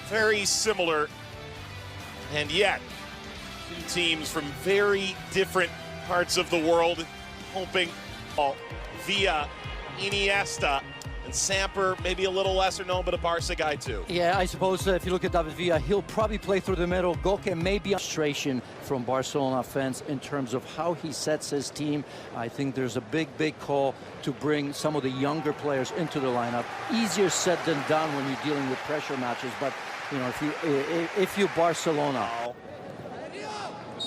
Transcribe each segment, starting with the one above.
very similar, and yet two teams from very different parts of the world hoping. Via, Iniesta, and Samper, maybe a little lesser known, but a Barca guy too. Yeah, I suppose if you look at David Villa, he'll probably play through the middle. Goke maybe frustration from Barcelona fans in terms of how he sets his team. I think there's a big call to bring some of the younger players into the lineup. Easier said than done when you're dealing with pressure matches, but you know, if you Barcelona.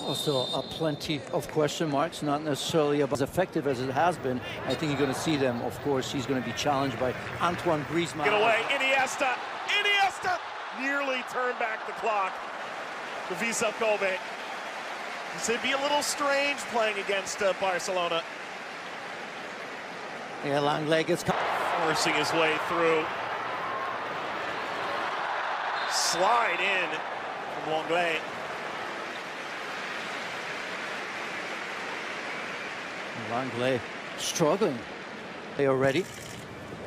Also, plenty of question marks, not necessarily as effective as it has been. I think you're going to see them. Of course, he's going to be challenged by Antoine Griezmann. Get away, Iniesta! Iniesta! Nearly turned back the clock to Fيسسel Kobe. It'd be a little strange playing against Barcelona. Yeah, Langley gets forcing his way through. Slide in from Langley. Langley struggling. They are ready.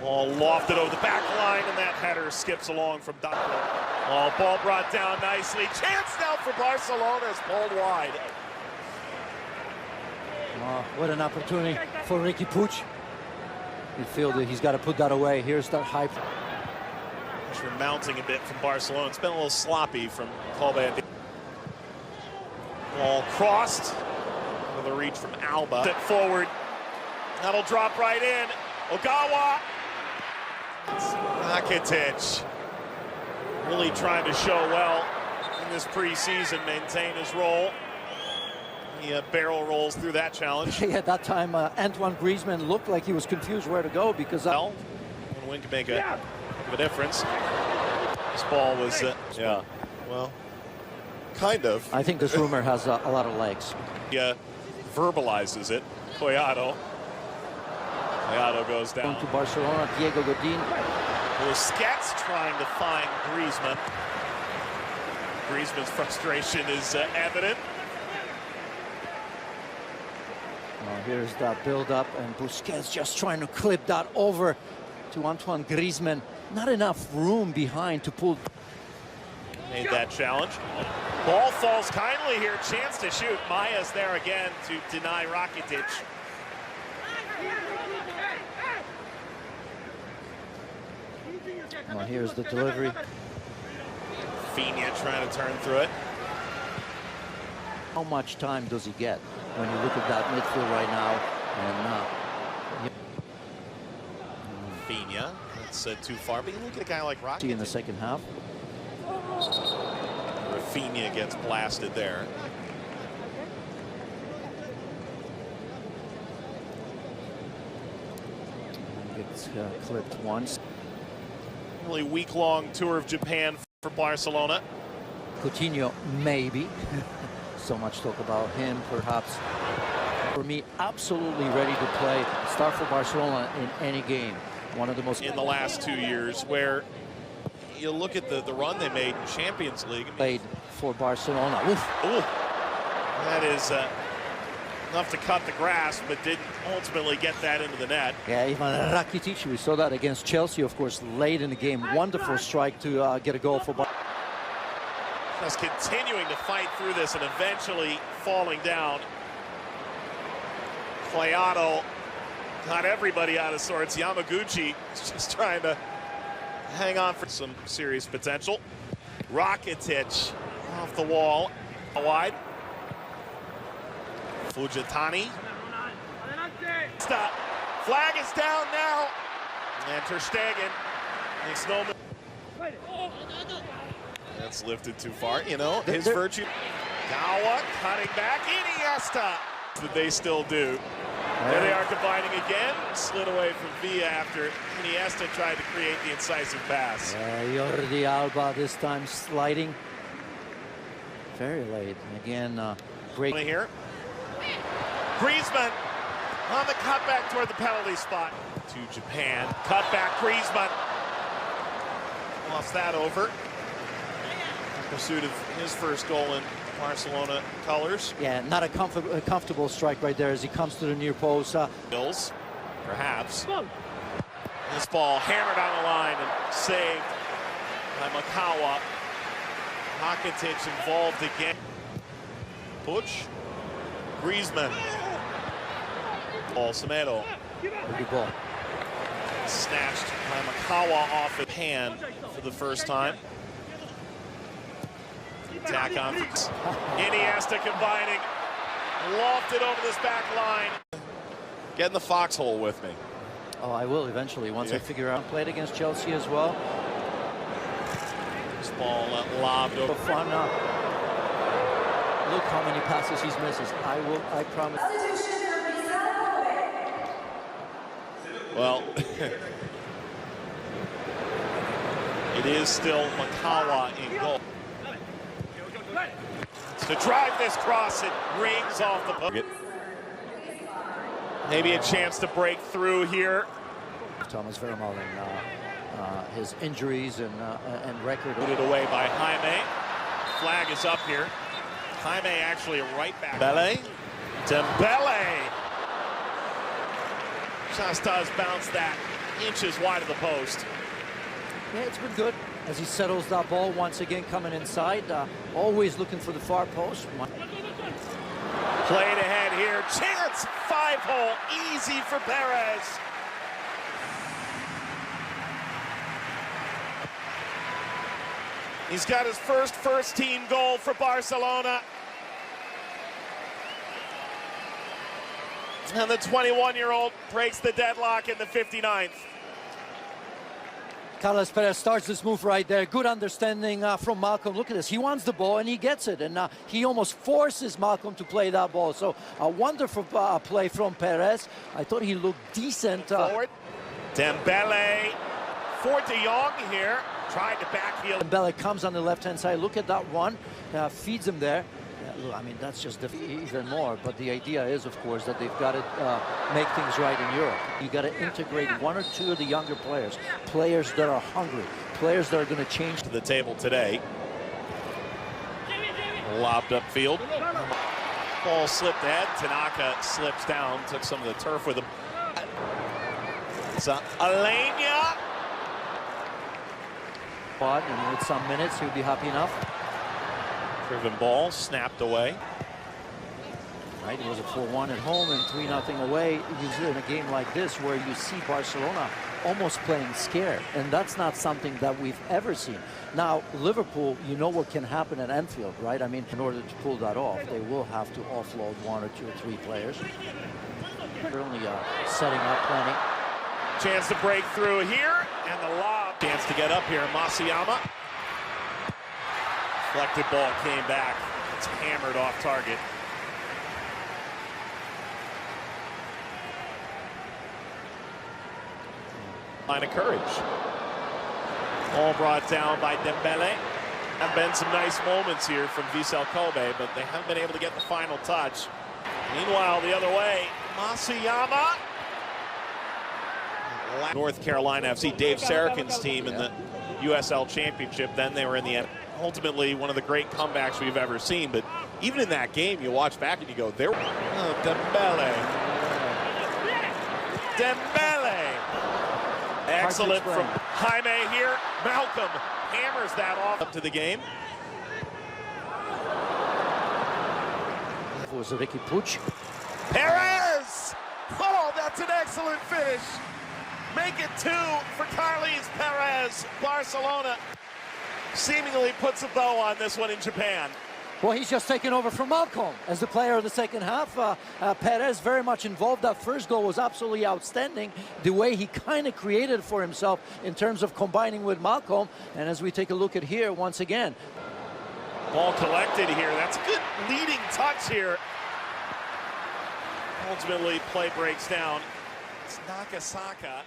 Ball lofted over the back line, and that header skips along from Daclo. Oh, ball brought down nicely. Chance now for Barcelona is pulled wide. Oh, what an opportunity for Ricky Puig. You feel that he's got to put that away. Here's that hype. Pressure mounting a bit from Barcelona. It's been a little sloppy from Kobe. Ball crossed. The reach from Alba. Step forward. That'll drop right in. Ogawa. Rakitic. Really trying to show well in this preseason, maintain his role. He barrel rolls through that challenge. Yeah, at that time, Antoine Griezmann looked like he was confused where to go because... Well, one win can make a difference. This ball was... yeah, well, kind of. I think this rumor has a lot of legs. Yeah. Verbalizes it. Collado goes down. To Barcelona, Diego Godin. Busquets trying to find Griezmann. Griezmann's frustration is evident. Here's that build-up, and Busquets just trying to clip that over to Antoine Griezmann. Not enough room behind to pull. Made that challenge. Ball falls kindly here. Chance to shoot. Maya's there again to deny Rakitic. Well, here's the delivery. Rafinha trying to turn through it. How much time does he get when you look at that midfield right now? And Rafinha, that's too far. But you look at a guy like Rakitic in the second half. Rafinha gets blasted there. Gets clipped once. Really week-long tour of Japan for Barcelona. Coutinho, maybe. So much talk about him, perhaps. For me, absolutely ready to play. Start for Barcelona in any game. One of the most... In the last 2 years, where you look at the run they made in Champions League. Played for Barcelona. Oof. Ooh. That is enough to cut the grass, but didn't ultimately get that into the net. Yeah, even Rakitic, we saw that against Chelsea, of course, late in the game. Wonderful strike to get a goal for Barcelona. Just continuing to fight through this and eventually falling down. Collado got everybody out of sorts. Yamaguchi is just trying to hang on for some serious potential. Rakitic off the wall, wide. Fujitani. Stop. Flag is down now. And Ter Stegen makes no move. That's lifted too far, you know, his virtue. Gawa cutting back, Iniesta. That they still do. There they are combining again. Slid away from Villa after Iniesta tried to create the incisive pass. Jordi Alba this time sliding very late. Again, great. Here. Griezmann on the cutback toward the penalty spot. To Japan. Cutback, Griezmann. Lost that over. In pursuit of his first goal in Barcelona colors. Yeah, not a comfortable strike right there as he comes to the near post. Bills, perhaps. This ball hammered on the line and saved by Makawa. Rakitic involved again. Puch. Griezmann. Ball, Semedo. Good ball. Snatched by Makawa off the hand for the first time. Attack on. Iniesta combining. Lofted over this back line. Get in the foxhole with me. Oh, I will eventually once I figure out. Played against Chelsea as well. This ball lobbed over. Fun. Look how many passes he's misses. I promise. Well, it is still Makawa in goal. To drive this cross, it rings off the post. Maybe a chance to break through here. Thomas Vermaelen, his injuries and record. Put it away by Jaime. Flag is up here. Jaime actually a right back. Dembele. Shastaz bounced that inches wide of the post. Yeah, it's been good as he settles that ball once again coming inside. Always looking for the far post. Played ahead here. Chance. 5-hole. Easy for Perez. He's got his first team goal for Barcelona. And the 21-year-old breaks the deadlock in the 59th. Carlos Perez starts this move right there. Good understanding from Malcolm. Look at this. He wants the ball and he gets it. And he almost forces Malcolm to play that ball. So a wonderful play from Perez. I thought he looked decent. Forward. Dembele for De Jong here. Tried to backfield. Dembele comes on the left-hand side. Look at that one. Feeds him there. Look, I mean, that's just even more. But the idea is, of course, that they've got to make things right in Europe. You got to integrate one or two of the younger players, players that are hungry, players that are going to change to the table today. Lobbed upfield. Ball slipped ahead. Tanaka slips down, took some of the turf with him. It's Alenia. And with some minutes, he'll be happy enough. Driven ball, snapped away. Right, it was a 4-1 at home and 3-0 away. Usually in a game like this where you see Barcelona almost playing scared, and that's not something that we've ever seen. Now, Liverpool, you know what can happen at Anfield, right? I mean, in order to pull that off, they will have to offload 1 or 2 or 3 players. They're only setting up plenty. Chance to break through here, and the lob. Chance to get up here, Masiyama. Deflected ball came back. It's hammered off target. Line of courage. All brought down by Dembele. Have been some nice moments here from Fيسسel Kobe, but they haven't been able to get the final touch. Meanwhile, the other way, Masiyama. North Carolina FC, Dave Sarakin's team in the USL Championship. Then they were in the end. Ultimately, one of the great comebacks we've ever seen. But even in that game, you watch back and you go, there. Oh, Dembele. Dembele. Excellent from Jaime here. Malcolm hammers that off up to the game. It was Ricky Puch. Perez! Oh, that's an excellent finish. Make it 2 for Carles Perez. Barcelona seemingly puts a bow on this one in Japan. Well, he's just taken over from Malcolm as the player of the second half. Perez very much involved. That first goal was absolutely outstanding. The way he kind of created for himself in terms of combining with Malcolm. And as we take a look at here, once again. Ball collected here. That's a good leading touch here. Ultimately, play breaks down. It's Nagasaka.